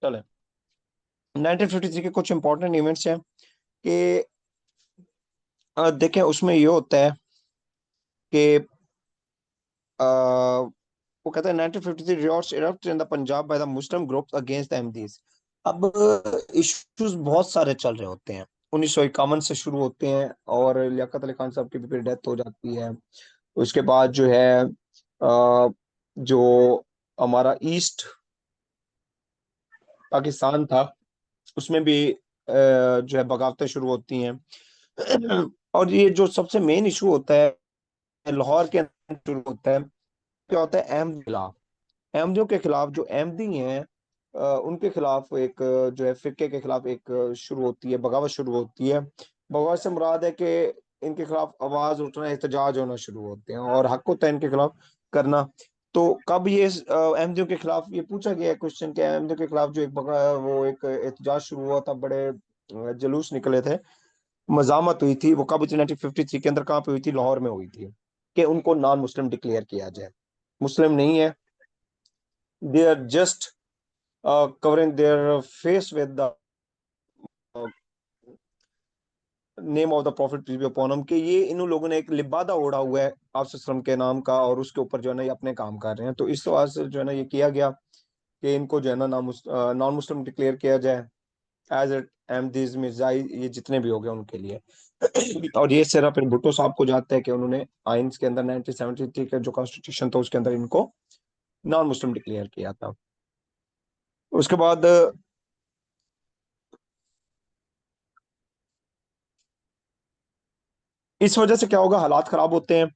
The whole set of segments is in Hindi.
चले, 1953 के कुछ इंपॉर्टेंट इवेंट्स हैं कि देखें उसमें ये होता है कि वो कहता है 1953 revolts erupt in the Punjab by the Muslim groups against the Ahmadis. अब इश्यूज बहुत सारे चल रहे होते हैं, 1951 से शुरू होते हैं और लियाकत अली खान साहब की भी फिर डेथ हो जाती है। उसके बाद जो है जो हमारा ईस्ट पाकिस्तान था उसमें भी जो है बगावतें शुरू होती हैं। और ये जो सबसे मेन इशू होता है लाहौर के अंदर शुरू होता है, क्या होता है, अहमद खिलाफ, अहमदियों के खिलाफ, जो अहमदी हैं उनके खिलाफ एक जो है फिरके के खिलाफ एक शुरू होती है, बगावत शुरू होती है। बगावत से मुराद है कि इनके खिलाफ आवाज उठना, एहतजाज होना शुरू होते हैं और हक होता है इनके खिलाफ करना। तो कब ये अहमदियों के खिलाफ ये पूछा गया है क्वेश्चन, कि अहमदियों के खिलाफ जो एक वो एक एहतजाज शुरू हुआ था, बड़े जुलूस निकले थे, मजामत हुई थी, वो कब हुई थी 1953 के अंदर, कहाँ पे हुई थी, लाहौर में हुई थी, कि उनको नॉन मुस्लिम डिक्लेयर किया जाए। मुस्लिम नहीं है, they are just covering their face with the name of the prophet peace be upon him, कि ये इन लोगों ने एक लिबादा ओढ़ा हुआ है आप वसल्लम के नाम का और उसके ऊपर जो है ना ये अपने काम कर रहे हैं। तो इस वजह से जो है ना ये किया गया कि इनको जो है ना नॉन मुस्लिम डिक्लेयर किया जाए, एज एट अहमदीज मिर्जाई ये जितने भी हो गए उनके लिए। और ये सिर्फ फिर भुट्टो साहब को जाता है कि उन्होंने आइन के अंदर 1973 का जो कॉन्स्टिट्यूशन था उसके अंदर इनको नॉन मुस्लिम डिक्लेयर किया था। उसके बाद इस वजह से क्या होगा, हालात खराब होते हैं।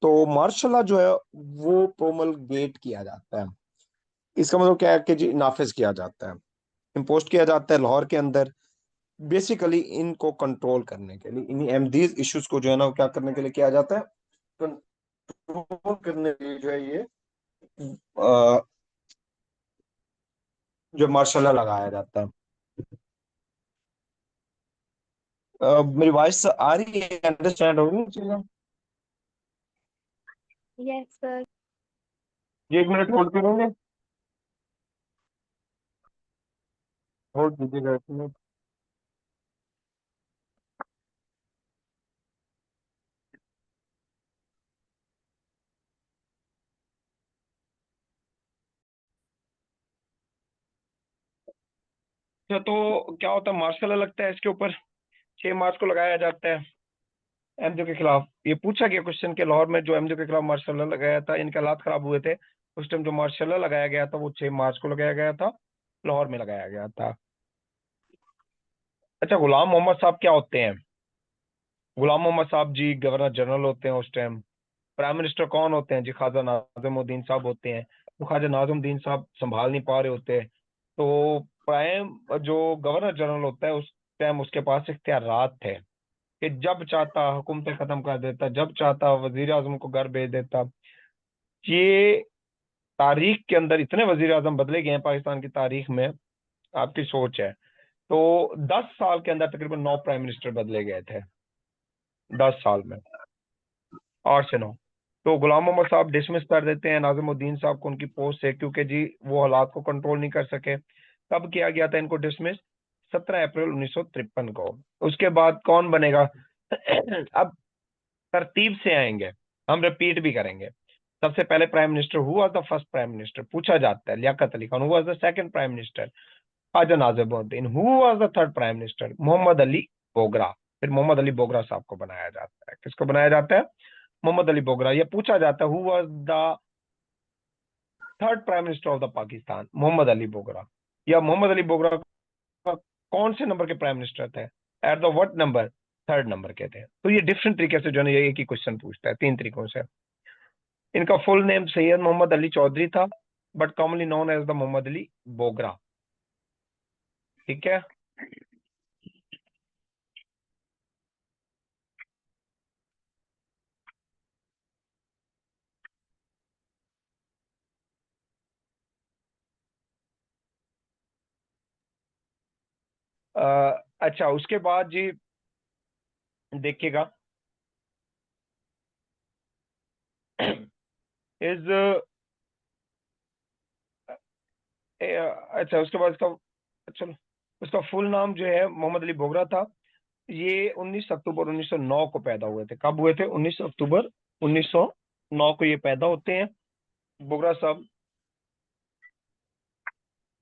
तो मार्शल लॉ जो है वो प्रोमलगेट किया जाता है। इसका मतलब क्या है कि जी नाफिज किया जाता है, इम्पोज किया जाता है लाहौर के अंदर, बेसिकली इनको कंट्रोल करने के लिए, इन एमडीज इश्यूज को जो है ना वो क्या करने के लिए किया जाता है, कंट्रोल करने के लिए जो है ये अ, जो मार्शल लॉ लगाया जाता है। मेरी वॉइस आ रही है, अंडरस्टैंड हो रही है? Yes sir. जी, एक मिनट होल्ड करेंगे, होल्ड कीजिएगा एक मिनट। अच्छा, तो क्या होता है, मार्शल लॉ लगता है इसके ऊपर, 6 मार्च को लगाया जाता है एमजो के खिलाफ। ये पूछा गया क्वेश्चन के लाहौर में जो एमजो के खिलाफ मार्शल लॉ लगाया था, इनके हालात खराब हुए थे, उस टाइम जो मार्शल लॉ लगाया गया था वो 6 मार्च को लगाया गया था, लाहौर में लगाया गया था। अच्छा, गुलाम मोहम्मद साहब क्या होते हैं? गुलाम मोहम्मद साहब जी गवर्नर जनरल होते हैं उस टाइम। प्राइम मिनिस्टर कौन होते हैं? जी ख्वाजा नाजिमुद्दीन साहब होते हैं। वो ख्वाजा नाजिमुद्दीन साहब संभाल नहीं पा रहे होते, तो प्राइम जो गवर्नर जनरल होता है उस टाइम उसके पास इख्तियारात थे कि जब चाहता हुकूमतें खत्म कर देता, जब चाहता वजीर आजम को घर भेज देता। ये तारीख के अंदर इतने वजीर आजम बदले गए हैं पाकिस्तान की तारीख में, आपकी सोच है। तो 10 साल के अंदर तकरीबन 9 प्राइम मिनिस्टर बदले गए थे, 10 साल में, 8 से 9। तो गुलाम मोहम्मद साहब डिसमिस कर देते हैं नाजिमुद्दीन साहब को उनकी पोस्ट से, क्योंकि जी वो हालात को कंट्रोल नहीं कर सके। कब किया गया था इनको डिसमिस? 17 अप्रैल 1953 को। उसके बाद कौन बनेगा? अब तरतीब से आएंगे, हम रिपीट भी करेंगे। सबसे पहले prime minister, who was the first prime minister, पूछा जाता है, Liaquat Ali Khan. Who was the second prime minister? Khwaja Nazimuddin. Who was the third prime minister? Mohammad Ali Bogra. फिर मोहम्मद अली बोगरा साहब को बनाया जाता है। किसको बनाया जाता है? मोहम्मद अली बोगरा। ये पूछा जाता है who was the third prime minister of the Pakistan? Mohammad Ali Bogra. या मोहम्मद अली बोगरा कौन से नंबर के प्राइम मिनिस्टर थे? At the what number? Third number के थे। तो ये डिफरेंट तरीके से जो है ये एक ही क्वेश्चन पूछता है, 3 तरीकों से। इनका फुल नेम सैयद मोहम्मद अली चौधरी था, but commonly known as the Mohammad Ali Bogra. ठीक है। अच्छा, उसके बाद जी देखिएगा, इज अच्छा उसके बाद इसका चलो, उसका फुल नाम जो है मोहम्मद अली बोगरा था। ये 19 अक्टूबर 1909 को पैदा हुए थे। कब हुए थे? 19 अक्टूबर 1909 को ये पैदा होते हैं, बोगरा साहब।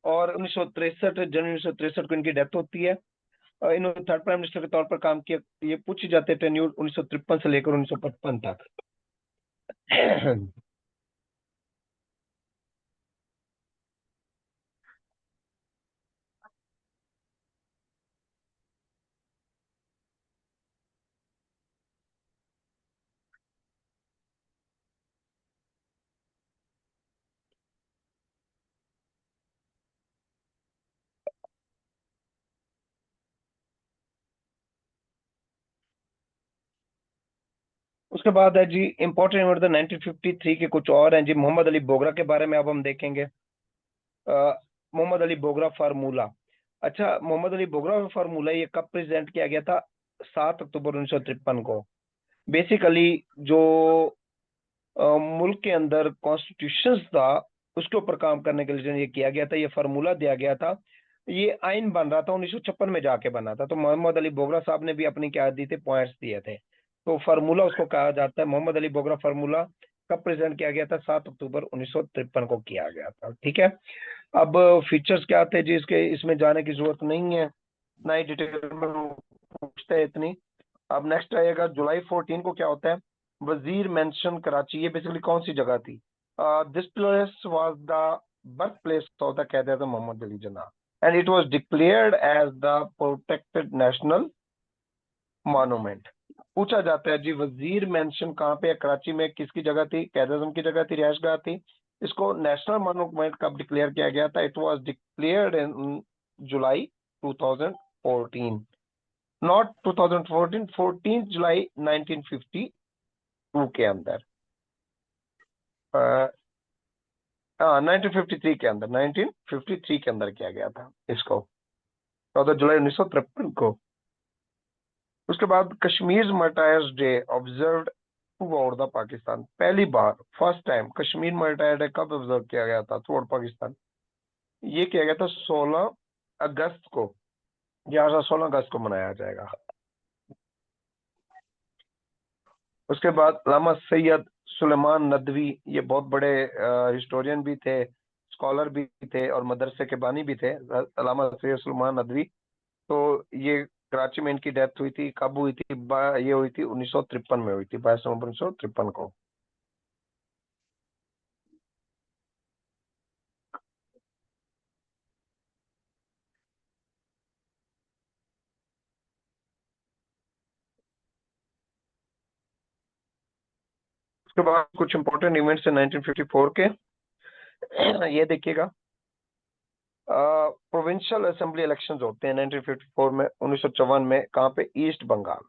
और 1963, जनवरी 1963 को इनकी डेथ होती है। इन्होंने थर्ड प्राइम मिनिस्टर के तौर पर काम किया। ये पूछे जाते टेन्यूर 1953 से लेकर 1955 तक। उसके बाद है जी इंपॉर्टेंट इवेंट 1953 के कुछ और हैं जी। मोहम्मद अली बोगरा के बारे में अब हम देखेंगे। मोहम्मद अली बोगरा फार्मूला। अच्छा, मोहम्मद अली बोगरा फार्मूला ये कब प्रेजेंट किया गया था? 7 अक्टूबर 1953 को। बेसिकली जो मुल्क के अंदर कॉन्स्टिट्यूशन था, उसके ऊपर काम करने के लिए ये किया गया था, ये फार्मूला दिया गया था। ये आइन बन रहा था, 1956 में जाके बना था। तो मोहम्मद अली बोगरा साहब ने भी अपनी क्या दी थी, पॉइंट्स दिए थे। तो फार्मूला उसको कहा जाता है। मोहम्मद अली बोगरा फार्मूला कब प्रेजेंट किया गया था? 7 अक्टूबर 1953 को किया गया था। ठीक है। अब फीचर्स क्या थे जी इसके, इसमें जाने की जरूरत नहीं है, ना ही डिटेल में पूछते हैं इतनी। अब नेक्स्ट आएगा जुलाई 14 को क्या होता है? वजीर मेंशन कराची। ये बेसिकली कौन सी जगह थी? This place was the birth place of the Quaid Azam Mohammad Ali Jinnah, and it was declared as the protected national monument. पूछा जाता है जी वजीर मेंशन कहाँ पे है? कराची में किसकी जगह थी? कैद आज़म की जगह थी, रिहायशगाह थी। इसको नेशनल मॉन्यूमेंट कब डिक्लेयर किया गया था? It was declared in July 2014। Not 2014, 14 जुलाई 1952 के अंदर। हाँ, 1953 के अंदर, 1953 के अंदर किया गया था इसको, 14 जुलाई 1953 को। उसके बाद Kashmir martyrs day observed throughout the Pakistan. पहली बार, first time Kashmir martyr day कब ऑब्जर्व किया गया था थ्रू आउट पाकिस्तान? ये किया गया था 16 अगस्त को। 16 अगस्त को मनाया जाएगा। उसके बाद अल्लामा सैयद सुलेमान नदवी, ये बहुत बड़े हिस्टोरियन भी थे, स्कॉलर भी थे और मदरसे के बानी भी थे, अल्लामा सैयद सुलेमान नदवी। तो ये कराची में इनकी डेथ हुई थी। कब हुई थी? ये हुई थी 1953 में हुई थी, 22 नवंबर 1953 को। उसके बाद कुछ इंपॉर्टेंट इवेंट्स है 1954 के। ये देखिएगा, प्रोविंशियल असेंबली इलेक्शंस होते हैं 1954 में, 1954 में। कहाँ पे? ईस्ट बंगाल।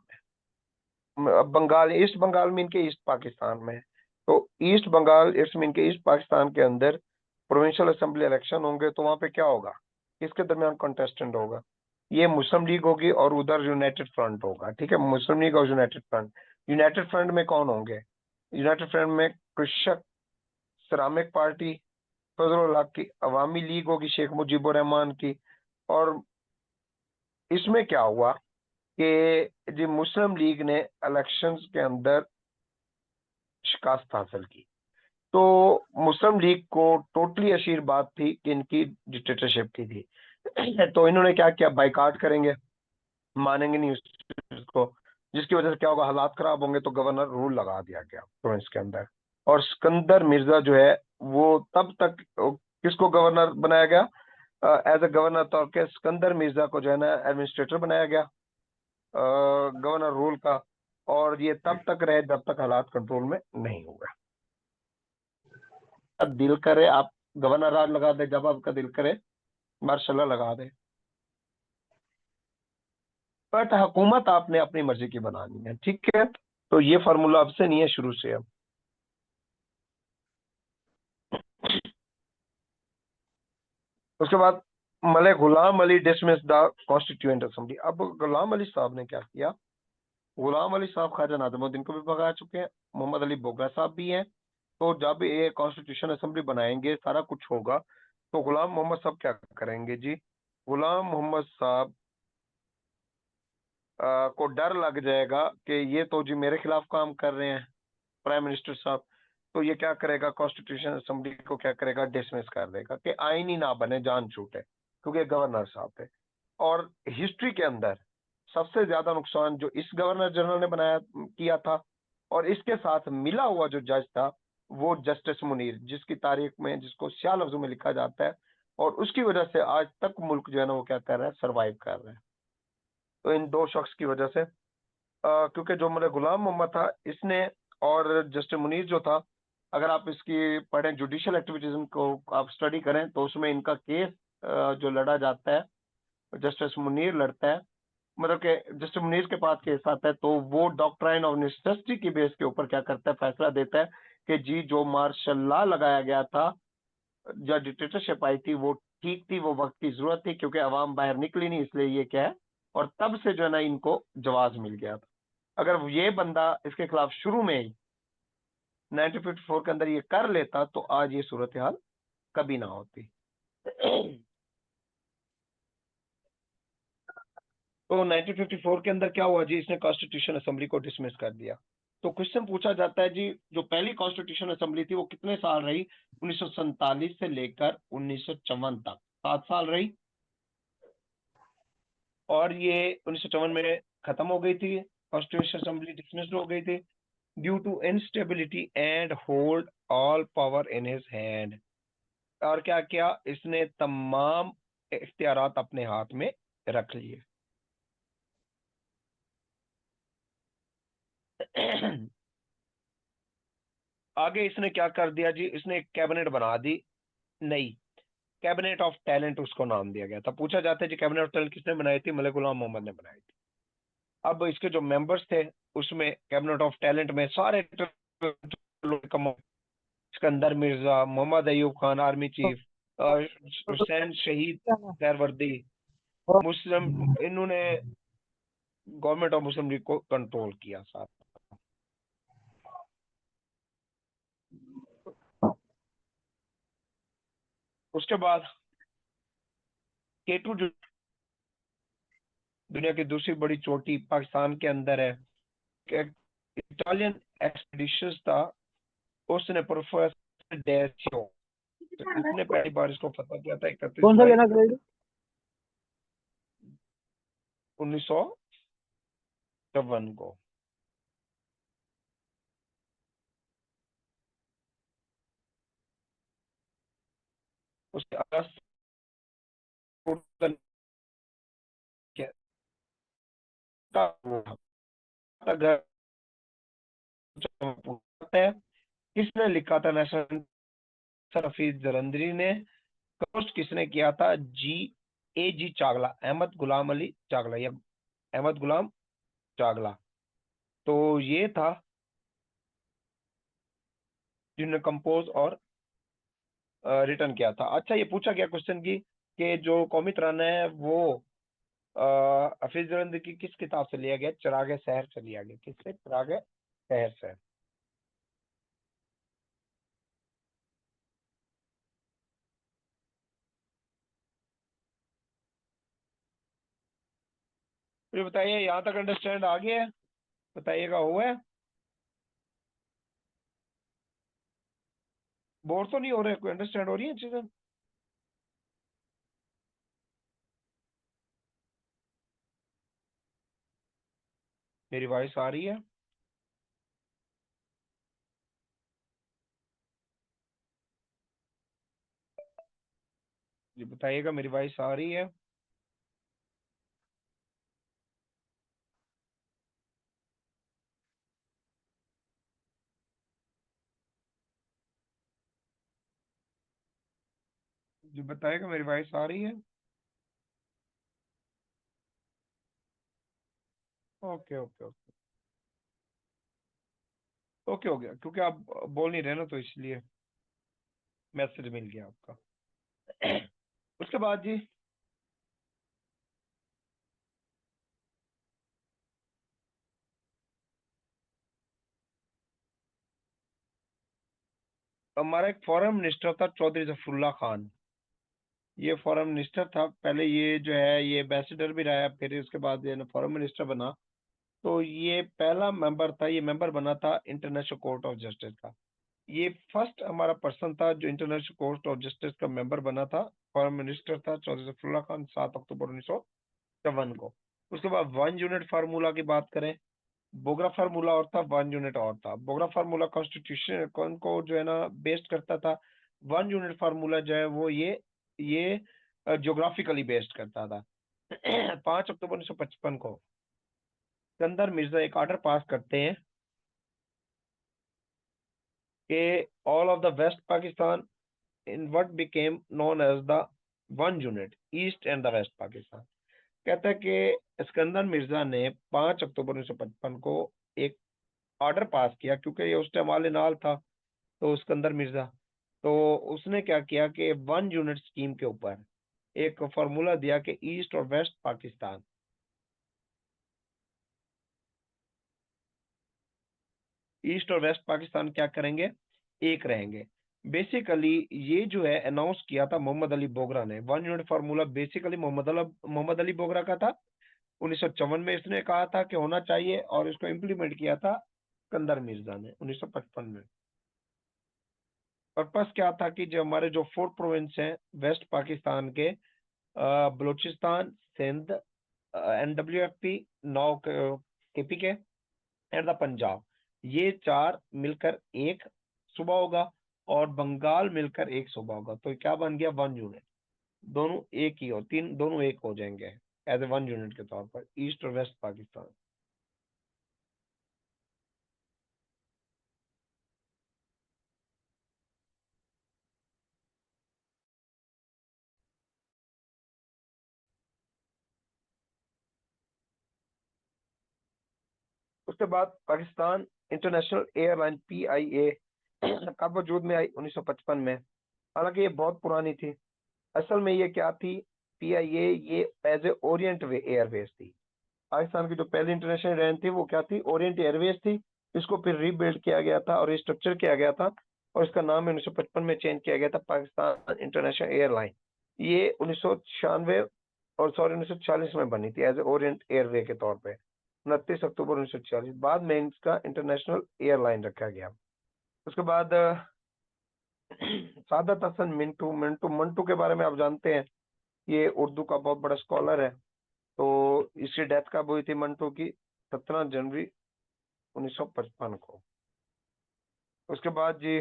अब बंगाल, ईस्ट बंगाल मीन के ईस्ट पाकिस्तान में। तो ईस्ट बंगाल, इट्स मीन के ईस्ट पाकिस्तान के अंदर प्रोविंशियल असेंबली इलेक्शन होंगे। तो वहां पे क्या होगा? किसके दरमियान कंटेस्टेंट होगा? ये मुस्लिम लीग होगी और उधर यूनाइटेड फ्रंट होगा। ठीक है, मुस्लिम लीग और यूनाइटेड फ्रंट। यूनाइटेड फ्रंट में कौन होंगे? यूनाइटेड फ्रंट में कृषक श्रमिक पार्टी, फजलुल हक की अवामी लीग होगी, शेख मुजीबुर रहमान की। और इसमें क्या हुआ कि जी मुस्लिम लीग ने इलेक्शंस के अंदर शिकस्त हासिल की। तो मुस्लिम लीग को टोटली अशीर बात थी कि इनकी डिक्टेटरशिप की थी। तो इन्होंने क्या किया? बाइकाट करेंगे, मानेंगे नहीं उस चीज को। जिसकी वजह से क्या होगा? हालात खराब होंगे। तो गवर्नर रूल लगा दिया गया प्रोविंस के अंदर। और सिकंदर मिर्जा जो है वो तब तक किसको गवर्नर बनाया गया? एज ए गवर्नर तौर के सिकंदर मिर्जा को जो है ना एडमिनिस्ट्रेटर बनाया गया गवर्नर रूल का। और ये तब तक रहे जब तक हालात कंट्रोल में नहीं हुए। अब दिल करे आप गवर्नर राज लगा दे, जब आपका दिल करे मार्शल लगा दे, बट हुकूमत आपने अपनी मर्जी की बनानी है। ठीक है, तो ये फार्मूला अब से नहीं है, शुरू से है। उसके बाद Malik Ghulam Ali dismiss the constituent assembly. अब गुलाम अली साहब ने क्या किया? गुलाम अली साहब ख्वाजा नाज़िमुद्दीन को भी भगा चुके हैं, मोहम्मद अली बोगरा साहब भी हैं। तो जब ये कॉन्स्टिट्यूशन असेंबली बनाएंगे, सारा कुछ होगा, तो गुलाम मोहम्मद साहब क्या करेंगे जी? गुलाम मोहम्मद साहब को डर लग जाएगा कि ये तो जी मेरे खिलाफ काम कर रहे हैं प्राइम मिनिस्टर साहब, तो ये क्या करेगा, कॉन्स्टिट्यूशन असेंबली को क्या करेगा, डिसमिस कर देगा कि आईन ही ना बने, जान छूटे, क्योंकि गवर्नर साहब थे। और हिस्ट्री के अंदर सबसे ज्यादा नुकसान जो इस गवर्नर जनरल ने बनाया किया था, और इसके साथ मिला हुआ जो जज था वो जस्टिस मुनीर, जिसकी तारीख में, जिसको स्या लफ्जों में लिखा जाता है, और उसकी वजह से आज तक मुल्क जो है ना वो क्या कर रहा है, सर्वाइव कर रहा है। तो इन दो शख्स की वजह से, क्योंकि जो मेरे गुलाम मोहम्मद था इसने, और जस्टिस मुनीर जो था, अगर आप इसकी पढ़ें जुडिशियल एक्टिविटीज को आप स्टडी करें तो उसमें इनका केस जो लड़ा जाता है, जस्टिस मुनीर लड़ता है, मतलब कि जस्टिस मुनीर के पास केस आता है, तो वो डॉक्ट्राइन ऑफ नेसेसिटी की बेस के ऊपर क्या करता है, फैसला देता है कि जी जो मार्शल लॉ लगाया गया था, जो डिक्टेटरशिप आई थी, वो ठीक थी, वो वक्त की जरूरत थी, क्योंकि अवाम बाहर निकली नहीं, इसलिए ये क्या है, और तब से जो है ना इनको जवाज मिल गया था। अगर ये बंदा इसके खिलाफ शुरू में ही 1954 के अंदर ये कर लेता तो आज ये सूरत हाल कभी ना होती। तो 1954 के अंदर क्या हुआ जी, इसने कॉन्स्टिट्यूशन असेंबली को डिसमिस कर दिया। तो क्वेश्चन पूछा जाता है जी, जो पहली कॉन्स्टिट्यूशन असेंबली थी वो कितने साल रही, 1947 से लेकर 1954 तक, 7 साल रही, और ये 1954 में खत्म हो गई थी, कॉन्स्टिट्यूशन असेंबली डिसमिस हो गई थी, due to instability and hold all power in his hand. और क्या किया इसने, तमाम इख्तियारात अपने हाथ में रख लिए। आगे इसने क्या कर दिया जी, इसने एक कैबिनेट बना दी नई, कैबिनेट ऑफ टैलेंट उसको नाम दिया गया था। पूछा जाता है जी कैबिनेट ऑफ टैलेंट किसने बनाई थी, मलिक गुलाम मोहम्मद ने बनाई थी। अब इसके जो मेंबर्स थे उसमें कैबिनेट ऑफ टैलेंट में सारे सिकंदर मिर्जा, मोहम्मद अयूब खान आर्मी चीफ, हुसैन शहीद सहरवर्दी, मुस्लिम, इन्होंने गवर्नमेंट ऑफ मुस्लिम लीग को कंट्रोल किया साथ। उसके बाद केटू जो दुनिया की दूसरी बड़ी चोटी पाकिस्तान के अंदर है, इटालियन एक्सपीडिशन था, उसने प्रोफेसर डेसियो, तो इसने पहली बार इसको फतह किया था 31 कौन सा जुलाई लेना क्रेडिट? 1954 को। उसके अगस्त किसने लिखा था, नेशनल हफीज जलंधरी ने, पोस्ट किसने किया था, जी चागला, अहमद गुलाम अली चागला, या अहमद गुलाम चागला। तो ये था जिन्होंने कंपोज और रिटर्न किया था। अच्छा, ये पूछा गया क्वेश्चन की कि जो कौमी तराना है वो हफीज जलंधरी की किस किताब से लिया गया, चिराग शहर से लिया गया, किससे, चिराग शहर से। मुझे बताइए, यहाँ तक अंडरस्टैंड आ गया है, बताइएगा हुआ है, बोर तो नहीं हो रहे, कोई अंडरस्टैंड हो रही है चीजें? मेरी वॉइस आ रही है? जी बताइएगा, मेरी वॉइस आ रही है? जी बताइएगा, मेरी वॉइस आ रही है? Okay okay okay. ओके हो गया, क्योंकि आप बोल नहीं रहे ना, तो इसलिए मैसेज मिल गया आपका। उसके बाद जी, हमारा एक फॉरेन मिनिस्टर था चौधरी जफरुल्लाह खान, ये फॉरेन मिनिस्टर था पहले, ये जो है ये एम्बेसडर भी रहा है, फिर उसके बाद ये फॉरेन मिनिस्टर बना। तो ये पहला मेंबर था, ये मेंबर बना था इंटरनेशनल कोर्ट ऑफ जस्टिस का। ये फर्स्ट हमारा पर्सन था जो इंटरनेशनल कोर्ट ऑफ जस्टिस का मेंबर बना था। फॉरेन मिनिस्टर था चौधरी सफरुल्लाह खान, 7 अक्टूबर 1954 को। उसके बाद 1 यूनिट फार्मूला की बात करें, बोगरा फार्मूला और था, 1 यूनिट और था। बोगरा फार्मूला कॉन्स्टिट्यूशन कौन को जो है ना बेस्ड करता था, 1 यूनिट फार्मूला जो है वो ये ज्योग्राफिकली बेस्ड करता था। 5 अक्टूबर 1955 को सिकंदर मिर्जा एक ऑर्डर पास करते हैं कि all of the west Pakistan in what became known as the 1 unit east and the west Pakistan. कहता है कि सिकंदर मिर्जा ने 5 अक्टूबर 1955 को एक ऑर्डर पास किया, क्योंकि ये उस टाइम वाले नाल था, तो सिकंदर मिर्जा, तो उसने क्या किया कि 1 यूनिट स्कीम के ऊपर एक फॉर्मूला दिया कि ईस्ट और वेस्ट पाकिस्तान क्या करेंगे, एक रहेंगे। बेसिकली ये जो है अनाउंस किया था मोहम्मद अली बोगरा ने। 1 unit formula basically Mohammad Ali Bogra का था। 1954 में इसने कहा था कि होना चाहिए, और इसको इम्प्लीमेंट किया था सिकंदर मिर्जा ने 1955 में। पर्पस क्या था कि जो हमारे जो 4 प्रोविंस हैं वेस्ट पाकिस्तान के, Balochistan, Sindh, NWFP, 9 KPK and the Punjab, ये 4 मिलकर एक सूबा होगा, और बंगाल मिलकर एक सूबा होगा। तो क्या बन गया, 1 यूनिट। दोनों एक ही, और तीन दोनों एक हो जाएंगे एज ए 1 यूनिट के तौर पर, ईस्ट और वेस्ट पाकिस्तान। उसके बाद पाकिस्तान इंटरनेशनल एयरलाइन PIA कब वजूद में आई, 1955 में। हालांकि ये बहुत पुरानी थी। असल में ये क्या थी, PIA ये as a orient way airways थी। पाकिस्तान की जो पहली इंटरनेशनल एयरलाइन थी वो क्या थी, ओरिएंट एयरवेज थी। इसको फिर रीबिल्ड किया गया था और रिस्ट्रक्चर किया गया था, और इसका नाम 1955 में चेंज किया गया था पाकिस्तान इंटरनेशनल एयरलाइन। ये 1996 और सॉरी 1940 में बनी थी एज ए ओरिएंट एयरवे के तौर पे, 29 अक्टूबर 1940। बाद में इसका इंटरनेशनल एयरलाइन रखा गया। उसके बाद सादत हसन मिंटू मिंटू मंटू के बारे में आप जानते हैं, ये उर्दू का बहुत बड़ा स्कॉलर है। तो इसकी डेथ कब हुई थी मंटू की, 17 जनवरी 1955 को। उसके बाद जी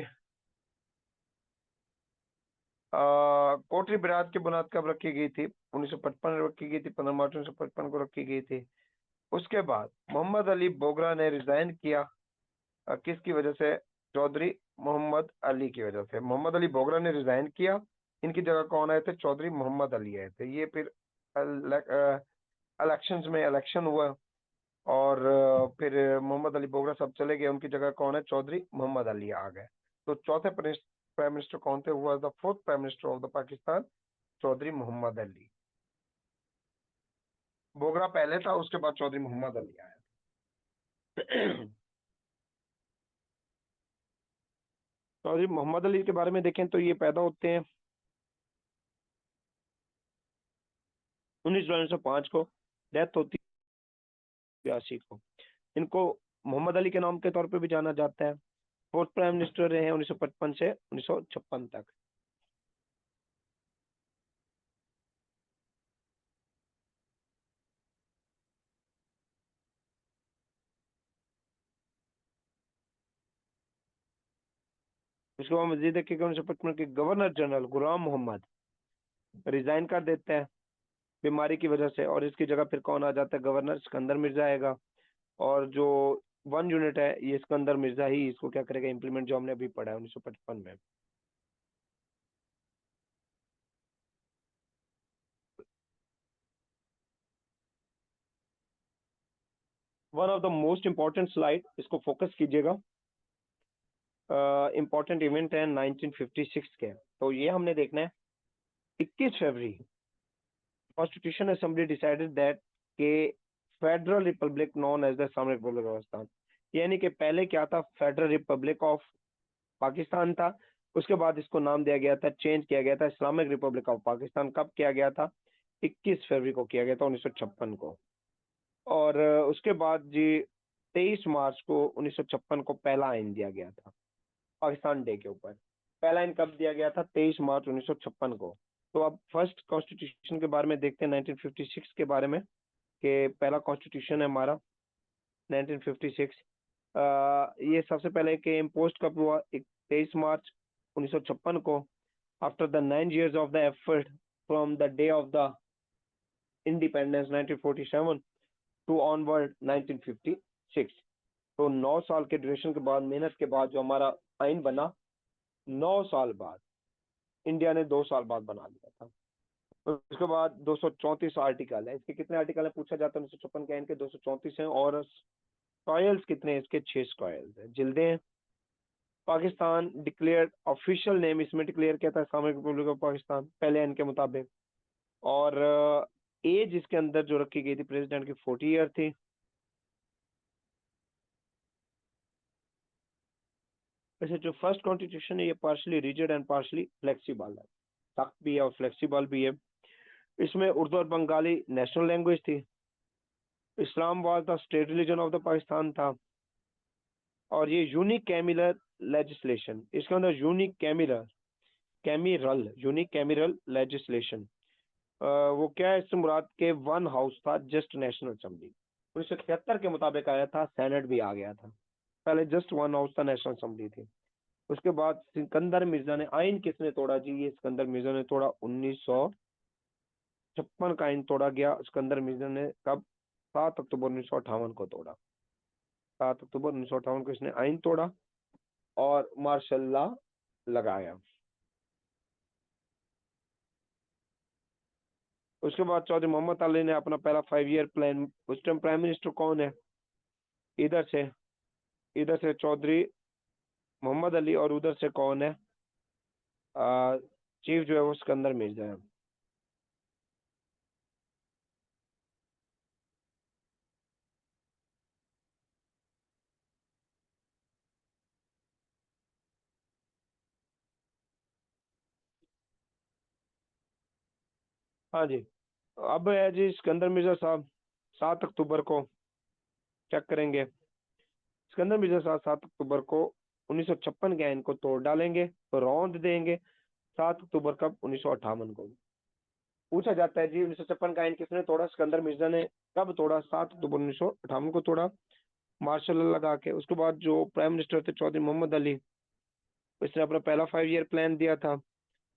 कोटरी बिराद की बुनियाद कब रखी गई थी, 1955 में रखी गई थी, 15 मार्च 1955 को रखी गई थी। उसके बाद मोहम्मद अली बोगरा ने रिजाइन किया, किसकी वजह से, चौधरी मोहम्मद अली की वजह से। मोहम्मद अली बोगरा ने रिजाइन किया, इनकी जगह कौन आए थे, चौधरी मोहम्मद अली आए थे। ये फिर इलेक्शंस में इलेक्शन हुआ, और फिर मोहम्मद अली बोगरा सब चले गए, उनकी जगह कौन है, चौधरी मोहम्मद अली आ गए। तो चौथे प्राइम मिनिस्टर कौन थे, हुआ the 4th prime minister of the Pakistan, Chaudhry Mohammad Ali. Bogra पहले था, उसके बाद चौधरी मोहम्मद अली आया। चौधरी मोहम्मद अली के बारे में देखें तो ये पैदा होते हैं 19 जुलाई 1905 को, डेथ होती है 82 को। इनको मोहम्मद अली के नाम के तौर पे भी जाना जाता है। 4th प्राइम मिनिस्टर रहे हैं 1955 से 1956 तक। उसके बाद मजीद देखिएगा 1955 के गवर्नर जनरल गुलाम मोहम्मद रिजाइन कर देते हैं बीमारी की वजह से, और इसकी जगह फिर कौन आ जाता है, गवर्नर सिकंदर मिर्जा आएगा। और जो 1 यूनिट है ये सिकंदर मिर्जा ही इसको क्या करेगा, इंप्लीमेंट, जो हमने अभी पढ़ा है 1955 में। One of the most important slide, इसको फोकस कीजिएगा। इंपॉर्टेंट इवेंट है 1956 के, तो ये हमने देखना है। 21 February constitution assembly decided that के federal republic known as the Islamic republic of Pakistan, यानी कि पहले क्या था, फेडरल रिपब्लिक ऑफ पाकिस्तान था, उसके बाद इसको नाम दिया गया था, चेंज किया गया था इस्लामिक रिपब्लिक ऑफ पाकिस्तान। कब किया गया था? 21 फरवरी को किया गया था, 1956 को। और उसके बाद जी 23 मार्च को 1956 को पहला आइन दिया गया था पाकिस्तान डे के ऊपर। पहला आइन कब दिया गया था? 23 मार्च 1956 को। तो अब फर्स्ट कॉन्स्टिट्यूशन के बारे में देखते हैं 1956 के बारे में, कि पहला कॉन्स्टिट्यूशन है हमारा 1956। ये सबसे पहले के इम्पोस्ट कब हुआ? 23 मार्च 1956 को, after the 9 years of the effort from the day of the independence 1947 to onward 1956। तो 9 साल के ड्यूरेशन के बाद, मेहनत के बाद जो हमारा आइन बना, 9 साल बाद, इंडिया ने 2 साल बाद बना लिया था। उसके बाद 234 आर्टिकल है। इसके कितने आर्टिकल है पूछा जाता है? 1956 के आइन के 234 हैं। और स्कॉयल्स कितने हैं इसके? 6 स्कॉयल्स है, जिल्दें हैं। पाकिस्तान डिक्लेयर ऑफिशियल नेम इसमें डिक्लेयर किया था इस्लामिक रिपब्लिक ऑफ पाकिस्तान पहले आइन के मुताबिक। और एज इसके अंदर जो रखी गई थी प्रेसिडेंट की 40 ईयर थी। वैसे जो फर्स्ट कॉन्स्टिट्यूशन है ये partially rigid and partially flexible है, सख्त भी है और फ्लेक्सिबल भी है। इसमें उर्दू और बंगाली नेशनल लैंग्वेज थी। Islam was the state religion of the Pakistan था। और ये यूनिक कैमिलर लेजिस्लेशन, इसके अंदर यूनिक कैमिरल लेजिस्लेशन, वो क्या है? इससे मुराद के वन हाउस था, जस्ट नेशनल असेंबली। 1973 के मुताबिक आया था, सेनेट भी आ गया था। पहले जस्ट वन हाउस था, नेशनल असेंबली थी। उसके बाद सिकंदर मिर्जा ने आइन किसने तोड़ा जी? ये सिकंदर मिर्जा ने तोड़ा। 1956 का आइन तोड़ा गया सिकंदर मिर्जा ने। कब? 7 अक्टूबर 1958 को तोड़ा। 7 अक्टूबर 1958 को इसने आइन तोड़ा और मार्शल लॉ लगाया। उसके बाद चौधरी मोहम्मद अली ने अपना पहला 5 ईयर प्लान। उस टाइम प्राइम मिनिस्टर कौन है? इधर से चौधरी मोहम्मद अली, और उधर से कौन है? चीफ जो है वो सिकंदर मिर्जा है। हाँ जी। अब है जी सिकंदर मिर्जा साहब, 7 अक्टूबर को चेक करेंगे। सिकंदर मिर्जा साहब 7 अक्टूबर को 1956 के आइन को तोड़ डालेंगे, रौंद देंगे। 7 अक्टूबर कब? 1958 को। पूछा जाता है जी 1956 का आइन किसने तोड़ा? सिकंदर मिर्जा ने। कब तोड़ा? 7 अक्टूबर 1958 को तोड़ा, मार्शल लॉ लगा के। उसके बाद जो प्राइम मिनिस्टर थे चौधरी मोहम्मद अली, इसने अपना पहला 5 ईयर प्लान दिया था।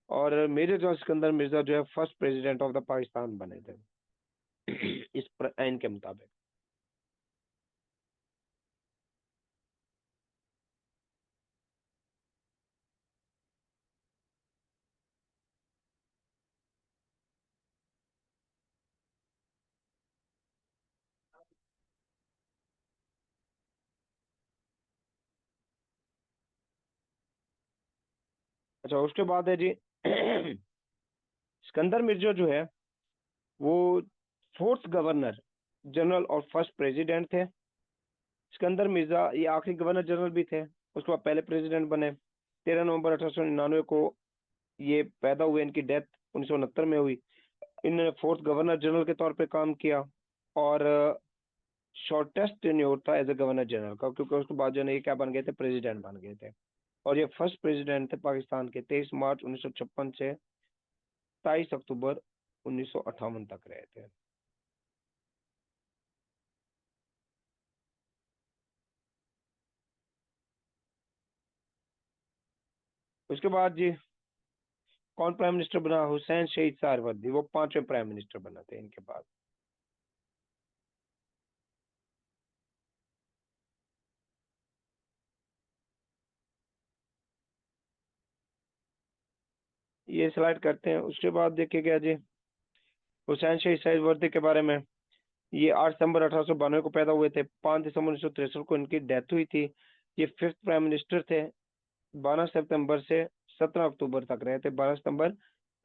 और मेजर जॉन सिकंदर मिर्जा जो है first president of the Pakistan बने थे इस आइन के मुताबिक। अच्छा, उसके बाद है जी सिकंदर मिर्जा जो है वो फोर्थ गवर्नर जनरल और फर्स्ट प्रेसिडेंट थे। सिकंदर मिर्जा ये आखिरी गवर्नर जनरल भी थे। उसके बाद पहले प्रेसिडेंट बने। 13 नवंबर 1899 को ये पैदा हुए। इनकी डेथ 1969 में हुई। इन्होंने फोर्थ गवर्नर जनरल के तौर पे काम किया। और शॉर्टेस्ट टेन्योर था एज ए गवर्नर जनरल का, क्योंकि उसके बाद जो है ये क्या बन गए थे? प्रेसिडेंट बन गए थे। और ये फर्स्ट प्रेसिडेंट थे पाकिस्तान के। 23 मार्च 1956 से 22 अक्टूबर 1958 तक रहे थे। उसके बाद जी कौन प्राइम मिनिस्टर बना? हुसैन शहीद सहरवर्दी, वो पांचवें प्राइम मिनिस्टर बना थे इनके बाद। ये स्लाइड करते हैं। उसके बाद देखिए क्या जी हुसैन शहीद सहरवर्दी के बारे में। ये 8 सितंबर 1892 को पैदा हुए थे। 5 दिसंबर 1963 को इनकी डेथ हुई थी। ये फिफ्थ प्राइम मिनिस्टर थे। 12 सितंबर से 17 अक्टूबर तक रहे थे। 12 सितंबर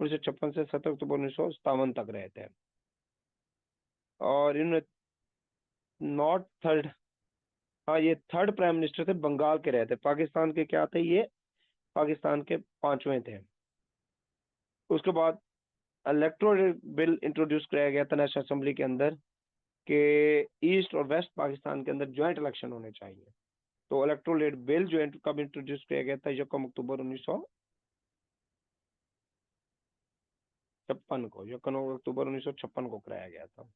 1956 से 17 अक्टूबर 1957 तक रहे थे। और इन्होंने नॉट थर्ड, हाँ ये थर्ड प्राइम मिनिस्टर थे, बंगाल के रहे थे। पाकिस्तान के क्या थे ये? पाकिस्तान के 5वें थे। उसके बाद इलेक्टोरल बिल इंट्रोड्यूस कराया गया था नेशनल असेंबली के अंदर कि ईस्ट और वेस्ट पाकिस्तान के अंदर ज्वाइंट इलेक्शन होने चाहिए। तो इलेक्टोरल बिल जो कब इंट्रोड्यूस किया गया था, 1 अक्टूबर 1956 को, 1 अक्टूबर 1956 को कराया गया था।